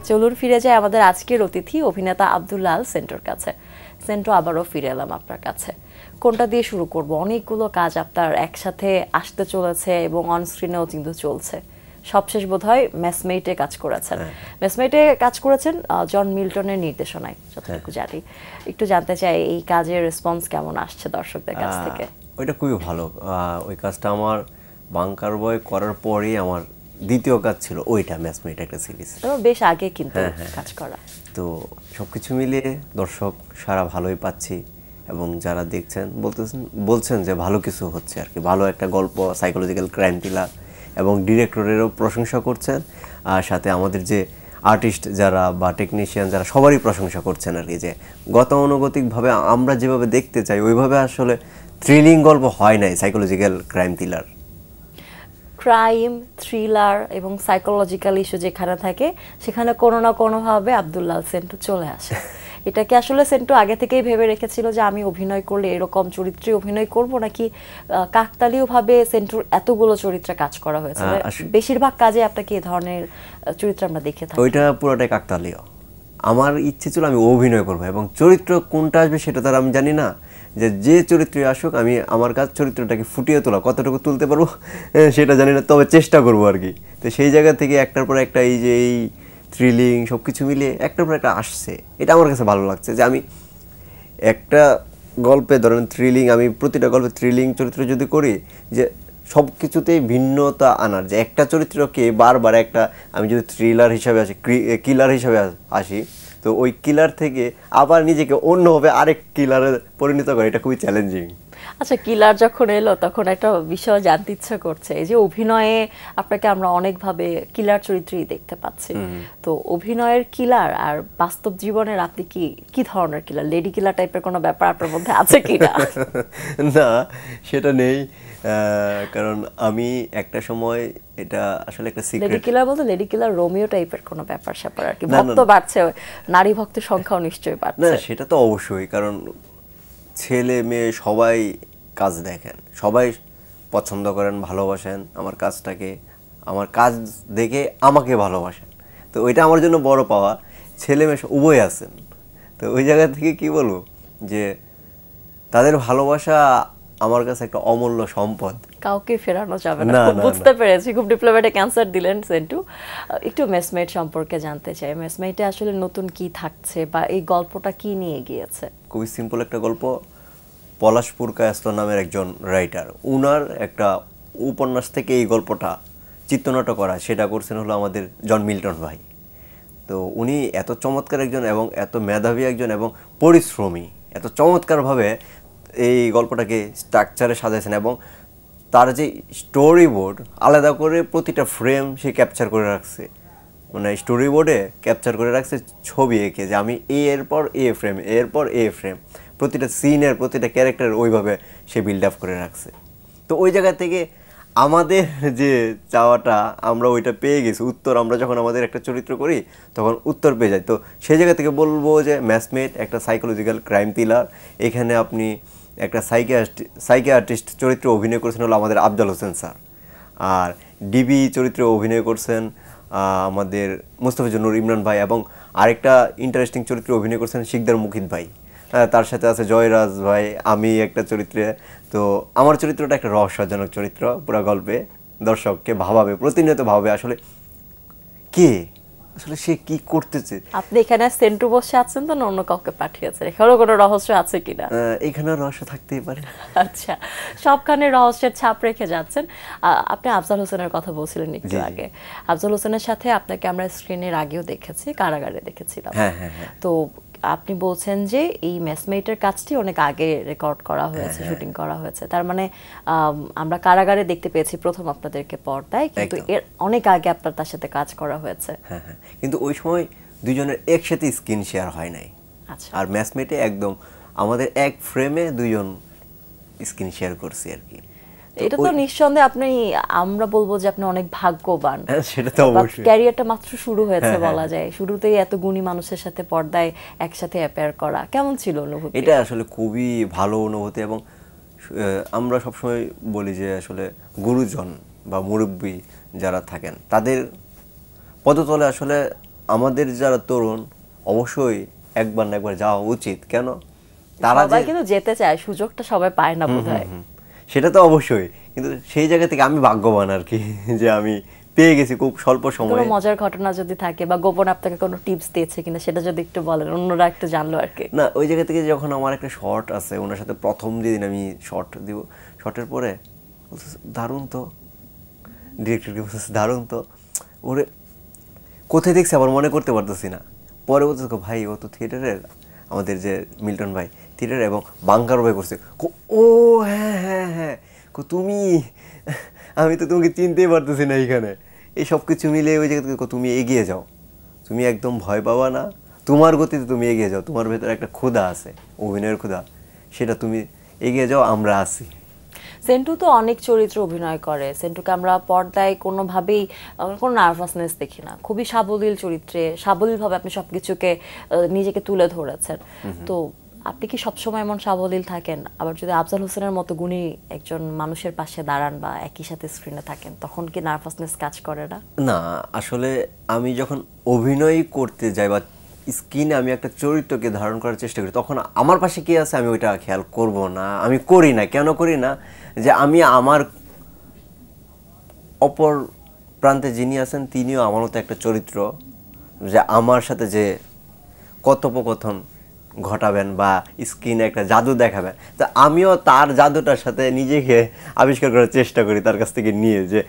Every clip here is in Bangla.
চলুন ফিরে যাই আমাদের আজকের অতিথি অভিনেতা আব্দুল্লাহ আল সেন্টুর কাছে। সেন্টু, আবারও ফিরে এলাম আপনার কাছে। কোনটা দিয়ে শুরু করব? অনেকগুলো কাজ আপনার একসাথে আসতে চলেছে এবং অন স্ক্রিনেও কিন্তু চলছে। সবশেষ বোধহয় মেসমেইটে কাজ করেছেন। মেসমেইটে কাজ করেছেন জন মিল্টনের নির্দেশনায়, যতটুকু জানি। একটু জানতে চাই এই কাজের রেসপন্স কেমন আসছে দর্শকদের কাছ থেকে? ওইটা খুবই ভালো। ওই কাজটা আমার বাংকার বয় করার পরেই আমার দ্বিতীয় কাজ ছিল ওইটা, ম্যাচমেট একটা সিরিজ। বেশ আগে কিন্তু কাজ করা। তো সবকিছু মিলিয়ে দর্শক সারা ভালোই পাচ্ছি এবং যারা দেখছেন বলছেন যে ভালো কিছু হচ্ছে আর কি, ভালো একটা গল্প, সাইকোলজিক্যাল ক্রাইম থ্রিলার, এবং ডিরেক্টরেরও প্রশংসা করছেন। আর সাথে আমাদের যে আর্টিস্ট যারা বা টেকনিশিয়ান যারা, সবারই প্রশংসা করছেন আর কি, যে গতানুগতিকভাবে আমরা যেভাবে দেখতে চাই ওইভাবে আসলে থ্রিলিং গল্প হয় নাই psychological crime thriller. Crime thriller এবং সাইকোলজিক্যাল ইস্যু যেখানে থাকে সেখানে কোনো না কোনোভাবে আব্দুল্লাহ সেন্টু চলে আসে। এটা কি আসলে সেন্টু আগে থেকেই ভেবে রেখেছিল যে আমি অভিনয় করলে এরকম চরিত্রে অভিনয় করব, নাকি কাকতালীয়ভাবে সেন্টুর এতগুলো চরিত্রে কাজ করা হয়েছে? বেশিরভাগ কাজে আপনাকে এই ধরনের চরিত্র আমরা দেখে থাকি। ওইটা পুরোটাই কাকতালীয়। আমার ইচ্ছে ছিল আমি অভিনয় করবো, এবং চরিত্র কোনটা আসবে সেটা তার আমি জানি না, যে চরিত্রে আসুক আমি আমার কাজ চরিত্রটাকে ফুটিয়ে তোলা, কতটুকু তুলতে পারবো সেটা জানি না, তবে চেষ্টা করবো আর কি। তো সেই জায়গা থেকে একটার পর একটা এই যে এই থ্রিলিং সব কিছু মিলিয়ে একটার পর একটা আসছে, এটা আমার কাছে ভালো লাগছে। যে আমি একটা গল্পে ধরেন থ্রিলিং, আমি প্রতিটা গল্পে থ্রিলিং চরিত্র যদি করি, যে সব কিছুতেই ভিন্নতা আনার, যে একটা চরিত্রকে বারবার একটা, আমি যদি থ্রিলার হিসাবে আসি, কিলার হিসাবে আসি, তো ওই কিলার থেকে আবার নিজেকে অন্যভাবে আরেক কিলারে পরিণত করে, এটা খুবই চ্যালেঞ্জিং। আচ্ছা, কিলার যখন এলো তখন একটা বিষয় জানতে ইচ্ছা করছে, এই যে অভিনয়ে আপনাকে আমরা অনেকভাবে কিলার চরিত্রই দেখতে পাচ্ছি, তো অভিনয়ের কিলার আর বাস্তব জীবনের আপনি কি ধরনের কিলার? লেডি কিলার টাইপের কোনো ব্যাপার আপনার মধ্যে আছে কিনা? না, সেটা নেই, কারণ আমি একটা সময়, এটা আসলে একটা সিক্রেট। লেডি কিলার বলতে লেডি কিলার রোমিও টাইপের কোনো ব্যাপার স্যাপার আর কি? ভক্ত বাড়ছে, নারী ভক্তের সংখ্যাও নিশ্চয়ই বাড়ছে। না, সেটা তো অবশ্যই, কারণ ছেলে মেয়ে সবাই কাজ দেখেন, সবাই পছন্দ করেন, ভালোবাসেন আমার কাজটাকে, আমার কাজ দেখে আমাকে ভালোবাসেন। তো ওইটা আমার জন্য বড় পাওয়া। ছেলে মেয়ে উভয় আছেন, তো ওই জায়গা থেকে কি বলবো, যে তাদের ভালোবাসা আমার কাছে একটা অমূল্য সম্পদ, কাউকে ফেরানো যাবে না। বুঝতে পেরেছি, খুব ডিপ্লোম্যাটিক অ্যান্সার দিলেন সেন্টু। একটু মেসমেট সম্পর্কে জানতে চাই। মেসমেটে আসলে নতুন কি থাকছে বা এই গল্পটা কি নিয়ে গিয়েছে? খুবই সিম্পল একটা গল্প। পলাশপুর কায়স্থ নামের একজন রাইটার, উনার একটা উপন্যাস থেকে এই গল্পটা চিত্রনাট্য করা, সেটা করছেন হলো আমাদের জন মিল্টন ভাই। তো উনি এত চমৎকার একজন এবং এত মেধাবী একজন এবং পরিশ্রমী, এত চমৎকারভাবে এই গল্পটাকে স্ট্রাকচারে সাজাইছেন, এবং তার যে স্টোরি বোর্ড আলাদা করে প্রতিটা ফ্রেম সে ক্যাপচার করে রাখছে, মানে স্টোরি বোর্ডে ক্যাপচার করে রাখছে ছবি এঁকে, যে আমি এরপর এ ফ্রেম, এরপর এ ফ্রেম, প্রতিটা সিনের প্রতিটা ক্যারেক্টার ওইভাবে সে বিল্ড আপ করে রাখছে। তো ওই জায়গা থেকে আমাদের যে চাওয়াটা, আমরা ওইটা পেয়ে গেছি উত্তর। আমরা যখন আমাদের একটা চরিত্র করি তখন উত্তর পেয়ে যাই। তো সেই জায়গা থেকে বলবো যে ম্যাচমেট একটা সাইকোলজিক্যাল ক্রাইম থ্রিলার। এখানে আপনি একটা সাইকিয়াট্রিস্ট চরিত্রে অভিনয় করেছেন হলো আমাদের আফজাল হোসেন স্যার, আর ডিবি চরিত্রে অভিনয় করছেন আমাদের মুস্তাফিজুর নূর ইমরান ভাই, এবং আরেকটা ইন্টারেস্টিং চরিত্রে অভিনয় করছেন শিকদার মুকিত ভাই। তার সাথে আছে জয়রাজ ভাই, আমি একটা চরিত্রে। তো আমার চরিত্রটা একটা রহস্যজনক চরিত্র, পুরো গল্পে দর্শককে ভাবাবে, প্রতিনিয়ত ভাবাবে আসলে কে, আসলে সে কি করতেছে। আপনি এখানে সেন্টু বসে আছেন তো, না অন্য কাউকে পাঠিয়েছেন? এখানেও কোনো রহস্য আছে কিনা? এখানে রহস্য থাকতেই পারে। আচ্ছা, সবখানে রহস্যের ছাপ রেখে যাচ্ছেন। আপনি আফজাল হোসেনের কথা বলছিলেন একটু আগে। আফজাল হোসেনের সাথে আপনাকে আমরা স্ক্রিনের আগেও দেখেছি, কারাগারে দেখেছিলাম। তো আপনি বলছেন যে এই মেসমেটের কাজটি অনেক আগে রেকর্ড করা হয়েছে, শুটিং করা হয়েছে, তার মানে আমরা কারাগারে দেখতে পেয়েছি প্রথম আপনাদেরকে পর্দায়, কিন্তু এর অনেক আগে আপনার তার সাথে কাজ করা হয়েছে। কিন্তু ওই সময় দুইজনের একসাথে স্ক্রিন শেয়ার হয় নাই। আচ্ছা, আর ম্যাচমেটে একদম আমাদের এক ফ্রেমে দুইজন স্ক্রিন শেয়ার করছি আর কি। এটা তো নিঃসন্দেহে আপনি, আমরা বলবো যে আপনি অনেক ভাগ্যবান। সেটা তো অবশ্যই, ক্যারিয়ারটা মাত্র শুরু হয়েছে বলা যায়, শুরুতেই এত গুণী মানুষের সাথে পর্দায় একসাথে অ্যাপিয়ার করা কেমন ছিল অনুভূতি? এটা আসলে খুবই ভালো অনুভূতি, এবং আমরা সবসময় বলি যে আসলে গুরুজন বা মুরব্বী যারা থাকেন তাদের পদতলে আসলে আমাদের যারা তরুণ অবশ্যই একবার না একবার যাওয়া উচিত। কেন তারা সবাই কিন্তু যেতে চায়, সুযোগটা সবাই পায় না বোধহয়। সেটা তো অবশ্যই, কিন্তু সেই জায়গা থেকে আমি ভাগ্যবান আর কি যে আমি পেয়ে গেছি খুব স্বল্প সময়ে। কোনো মজার ঘটনা যদি থাকে বা গোপন আপনাকে কোনো টিপস দিয়েছে কিনা সেটা যদি একটু বলেন, অন্যরা একটু জানলো আর কি। না, ওই জায়গা থেকে যখন আমার একটা শর্ট আছে ওনার সাথে প্রথম দিন আমি শর্ট দিব, শর্টের পরে দারুণ তো, ডিরেক্টরকে বলতেছে দারুণ তো, ওরে কোথায় দেখছি আবার মনে করতে পারতেছি না। পরে বলতেছে ভাই ও তো থিয়েটারের, আমাদের যে মিল্টন ভাই থিয়েটার এবং বাংকার ভাই করছে। ও হ্যাঁ হ্যাঁ হ্যাঁ, তুমি, আমি তো তোমাকে চিনতেই পারতেছি না এইখানে। এই সব কিছু মিলে ওই জায়গা থেকে তুমি এগিয়ে যাও, তুমি একদম ভয় পাবা না, তোমার গতিতে তুমি এগিয়ে যাও, তোমার ভেতরে একটা ক্ষুধা আছে, অভিনয়ের ক্ষুধা, সেটা তুমি এগিয়ে যাও, আমরা আছি। সেন্টু তো অনেক চরিত্র অভিনয় করে, সেন্টুকে আমরা পর্দায় কোনোভাবেই কোনো নার্ভাসনেস দেখি না, খুবই সাবলীল চরিত্রে, সাবলীলভাবে আপনি সবকিছুকে নিজেকে তুলে ধরেছেন। তো আপনি কি সবসময় এমন সাবলীল থাকেন? আবার যদি আফজাল হোসেনের মতো গুণী একজন মানুষের পাশে দাঁড়ান বা একই সাথে স্ক্রিনে থাকেন, তখন কি নার্ভাসনেস কাজ করে না? না, আসলে আমি যখন অভিনয় করতে যাই বা স্ক্রিনে আমি একটা চরিত্রকে ধারণ করার চেষ্টা করি, তখন আমার পাশে কে আছে আমি ওইটা খেয়াল করব না, আমি করি না। কেন করি না? যে আমি আমার অপর প্রান্তে যিনি আছেন তিনিও আমার মতো একটা চরিত্র, যে আমার সাথে যে কথোপকথন ঘটাবেন বা স্ক্রিনে একটা জাদু দেখাবেন, তা আমিও তার জাদুটার সাথে নিজেকে আবিষ্কার করার চেষ্টা করি তার কাছ থেকে নিয়ে, যে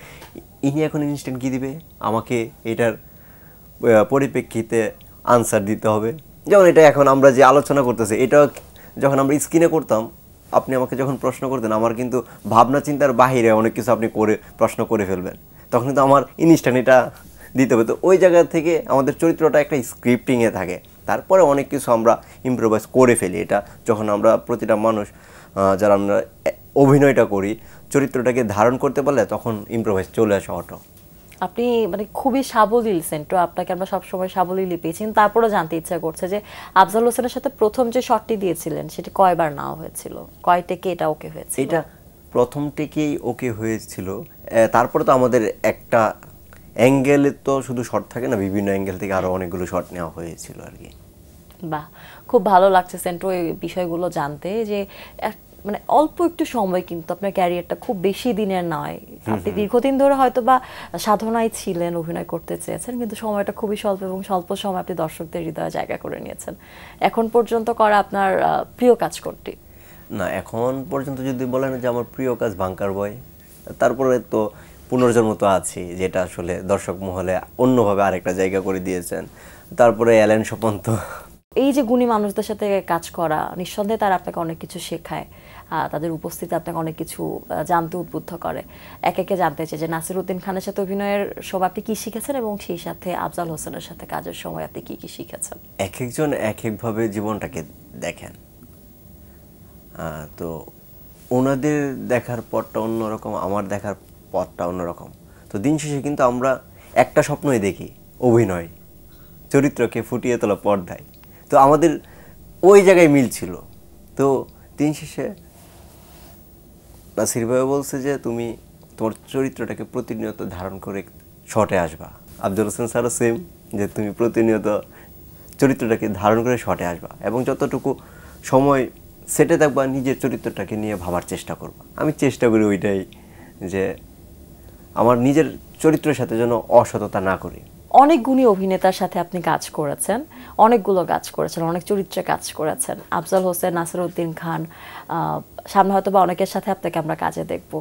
ইনি এখন ইনস্ট্যান্ট কী দিবে আমাকে, এটার পরিপ্রেক্ষিতে আনসার দিতে হবে। যেমন এটা এখন আমরা যে আলোচনা করতেছি, এটা যখন আমরা স্ক্রিনে করতাম, আপনি আমাকে যখন প্রশ্ন করতেন, আমার কিন্তু ভাবনা চিন্তার বাহিরে অনেক কিছু আপনি প্রশ্ন করে ফেলবেন, তখন কিন্তু আমার ইনস্ট্যান্ট এটা দিতে হবে। তো ওই জায়গা থেকে আমাদের চরিত্রটা একটা স্ক্রিপ্টিংয়ে থাকে, তারপরে অনেক কিছু আমরা ইমপ্রোভাইজ করে ফেলি। এটা যখন আমরা প্রতিটা মানুষ যারা আমরা অভিনয়টা করি, চরিত্রটাকে ধারণ করতে পারলে তখন ইমপ্রোভাইজ চলে আসে অটো। আপনি মানে খুবই সাবলীল সেন্টু, আপনাকে আমরা সবসময় সাবলীলই পেয়েছি। তারপরে জানতে ইচ্ছা করছে যে আফজাল হোসেনের সাথে প্রথম যে শটটি দিয়েছিলেন সেটি কয়বার নেওয়া হয়েছিল, কয় টেকে এটা ওকে হয়েছিল? এটা প্রথম টেকেই ওকে হয়েছিল। তারপরে তো আমাদের একটা অ্যাঙ্গেলে তো শুধু শট থাকে না, বিভিন্ন অ্যাঙ্গেল থেকে আরো অনেকগুলো শট নেওয়া হয়েছিল আর কি। বাহ, খুব ভালো লাগছে সেন্টু এই বিষয়গুলো জানতে, যে মানে অল্প একটু সময় কিন্তু আপনার ক্যারিয়ারটা খুব বেশি দিনের নয়। আপনি দীর্ঘদিন ধরে হয়তো বা সাধনায় ছিলেন, অভিনয় করতে চেয়েছেন, কিন্তু সময়টা খুবই স্বল্প এবং স্বল্প সময় আপনি দর্শকদের হৃদয়ে জায়গা করে নিয়েছেন। এখন পর্যন্ত করা আপনার প্রিয় কাজ কোনটি? না, এখন পর্যন্ত যদি বলেন যে আমার প্রিয় কাজ বাংকার বয়, তারপরে তো পুনর্জন্ম তো আছে, যেটা আসলে দর্শক মহলে অন্যভাবে আরেকটা জায়গা করে দিয়েছেন। তারপরে অ্যালেন স্বপন। তো এই যে গুণী মানুষদের সাথে কাজ করা, নিঃসন্দেহে তারা আপনাকে অনেক কিছু শেখায়, তাদের উপস্থিতি আপনাকে অনেক কিছু জানতে উদ্বুদ্ধ করে। এক একে জানতে চাই যে নাসিরউদ্দিন খানের সাথে অভিনয়ের সময় আপনি কি শিখেছেন এবং সেই সাথে আফজাল হোসেনের সাথে কাজের সময় আপনি কি কি শিখেছেন? এক একজন এক একভাবে জীবনটাকে দেখেন। তো ওনাদের দেখার পথটা অন্যরকম, আমার দেখার পথটা অন্যরকম। তো দিন শেষে কিন্তু আমরা একটা স্বপ্নই দেখি, অভিনয়, চরিত্রকে ফুটিয়ে তোলা পর্দায়। তো আমাদের ওই জায়গায় মিল ছিল। তো দিন শেষে নাসির ভাই বলছে যে তুমি তোমার চরিত্রটাকে প্রতিনিয়ত ধারণ করে শটে আসবা। আফজাল হোসেন স্যারও সেম, যে তুমি প্রতিনিয়ত চরিত্রটাকে ধারণ করে শটে আসবা এবং যতটুকু সময় সেটে থাকবা নিজের চরিত্রটাকে নিয়ে ভাবার চেষ্টা করবা। আমি চেষ্টা করি ওইটাই, যে আমার নিজের চরিত্রের সাথে যেন অসততা না করি। অনেক গুণী অভিনেতার সাথে আপনি কাজ করেছেন, অনেকগুলো কাজ করেছেন, অনেক চরিত্রে কাজ করেছেন। আফজাল হোসেন, নাসিরউদ্দিন খান, সামনে হয়তো বা অনেকের সাথে আপনাকে আমরা কাজে দেখব,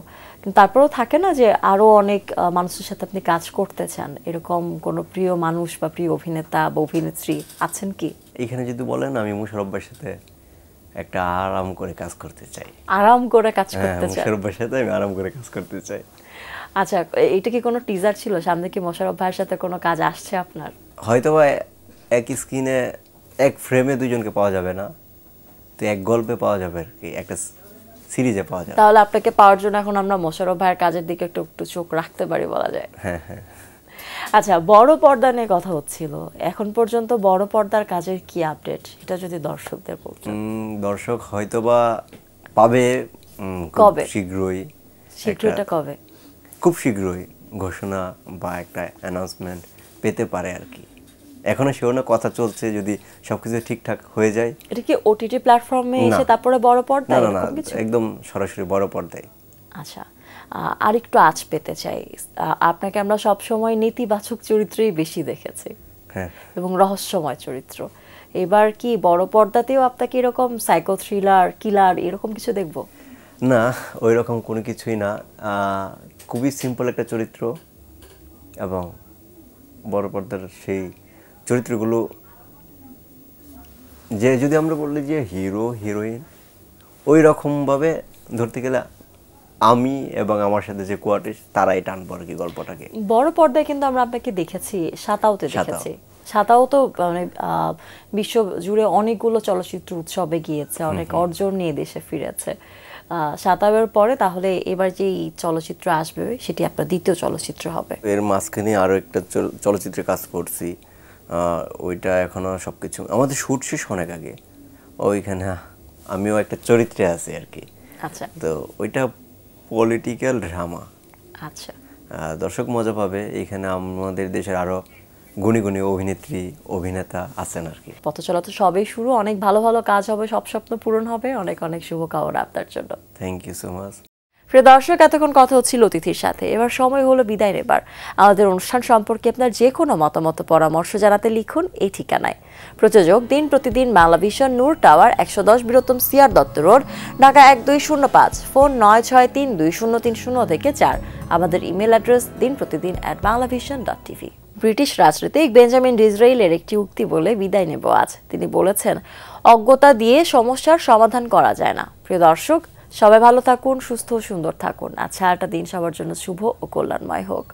কিন্তু তারপরেও থাকে না যে আরও অনেক মানুষের সাথে আপনি কাজ করতে চান। এরকম কোনো প্রিয় মানুষ বা প্রিয় অভিনেতা বা অভিনেত্রী আছেন কি? এখানে যদি বলেন, আমি মুশারফ ভাইয়ের সাথে একটা আরাম করে কাজ করতে চাই। আরাম করে কাজ করতে চাই? মুশারফ ভাইয়ের সাথে আমি আরাম করে কাজ করতে চাই। আচ্ছা, এটা কি কোনো টিজার ছিল? সামনে কি মোশাররফ ভাইয়ের সাথে কোনো কাজ আসছে আপনার? হয়তো বা এক স্ক্রিনে এক ফ্রেমে দুজনকে পাওয়া যাবে না, তো এক গল্পে পাওয়া যাবে আর কি, একটা সিরিজে পাওয়া যাবে। তাহলে আপনাকে পাওয়ার জন্য এখন আমরা মোশাররফ ভাইয়ের কাজের দিকে একটু একটু চোখ রাখতে পারি বলা যায়। হ্যাঁ হ্যাঁ। আচ্ছা, বড় পর্দা নিয়ে কথা হচ্ছিল, এখন পর্যন্ত বড় পর্দার কাজের কি আপডেট, এটা যদি দর্শকদের বলতেন। দর্শক হয়তো বা পাবে কবে? শীঘ্রই। শীঘ্রইটা কবে? খুব শীঘ্রই ঘোষণা বা একটা অ্যানাউন্সমেন্ট পেতে পারে আর কি। এখনো সেও না, কথা চলছে, যদি সবকিছু ঠিকঠাক হয়ে যায়। এটা কি ওটিটি প্ল্যাটফর্মে এসে তারপরে বড় পর্দায়? না না, একদম সরাসরি বড় পর্দায়। আচ্ছা, আরেকটু আঁচ পেতে চাই। আপনাকে আমরা সব সময় নেতিবাচক চরিত্রই বেশি দেখেছি, হ্যাঁ, এবং রহস্যময় চরিত্র। এবার কি বড় পর্দাতেও আপনাকে এরকম সাইকো থ্রিলার, কিলার এরকম কিছু দেখব? না, ওই রকম কোনো কিছুই না, খুবই সিম্পল একটা চরিত্র। এবং বড় পর্দার সেই চরিত্রগুলো, যে যদি আমরা বলি যে হিরো হিরোইন, ওই রকমভাবে ধরতে গেলে আমি এবং আমার সাথে যে কোয়ার্টিস্ট তারাই টানবো আর কি গল্পটাকে। বড় পর্দায় কিন্তু আমরা আপনাকে দেখেছি সাতাওতে দেখেছি। সাতাও তো মানে বিশ্ব জুড়ে অনেকগুলো চলচ্চিত্র উৎসবে গিয়েছে, অনেক অর্জন নিয়ে দেশে ফিরেছে। সাতাওয়ের পরে তাহলে এবার যে চলচ্চিত্র আসবে সেটি আপনার দ্বিতীয় চলচ্চিত্র হবে? এর মাঝখানে আরও একটা চলচ্চিত্রে কাজ করছি, ওইটা এখনো সবকিছু আমাদের শুট শেষ অনেক আগে। ওইখানে আমিও একটা চরিত্রে আছি আর কি। আচ্ছা, তো ওইটা পলিটিক্যাল ড্রামা। আচ্ছা, দর্শক মজা পাবে। এখানে আমাদের দেশের আরো গুণী গুণী অভিনেত্রী অভিনেতা আছেন আর কি। পথ চলা তো সবেই শুরু, অনেক ভালো ভালো কাজ হবে, সব স্বপ্ন পূরণ হবে। অনেক অনেক শুভকামনা আপনার জন্য। Thank you so much. প্রিয় দর্শক, এতক্ষণ কথা হচ্ছিল অতিথির সাথে। এবার সময় হলো বিদায় নেবার। আমাদের অনুষ্ঠান সম্পর্কে আপনার যে কোনো মতামত পরামর্শ জানাতে লিখুন এই ঠিকানায়। প্রযোজক দিন প্রতিদিন বাংলা ভিশন, নূর টাওয়ার, 110 বৃহত্তম CR Dutta road, Dhaka 1205, phone 96320303 থেকে 4। আমাদের ইমেল অ্যাড্রেস dinprotidin@banglavision.tv। ব্রিটিশ রাজনীতিক বেঞ্জামিন ডিসরায়েলের একটি উক্তি বলে বিদায় নেব আজ। তিনি বলেছেন, অজ্ঞতা দিয়ে সমস্যার সমাধান করা যায় না। প্রিয় দর্শক, সবাই ভালো থাকুন, সুস্থ ও সুন্দর থাকুন। আজ সারাটা দিন সবার জন্য শুভ ও কল্যাণময় হোক।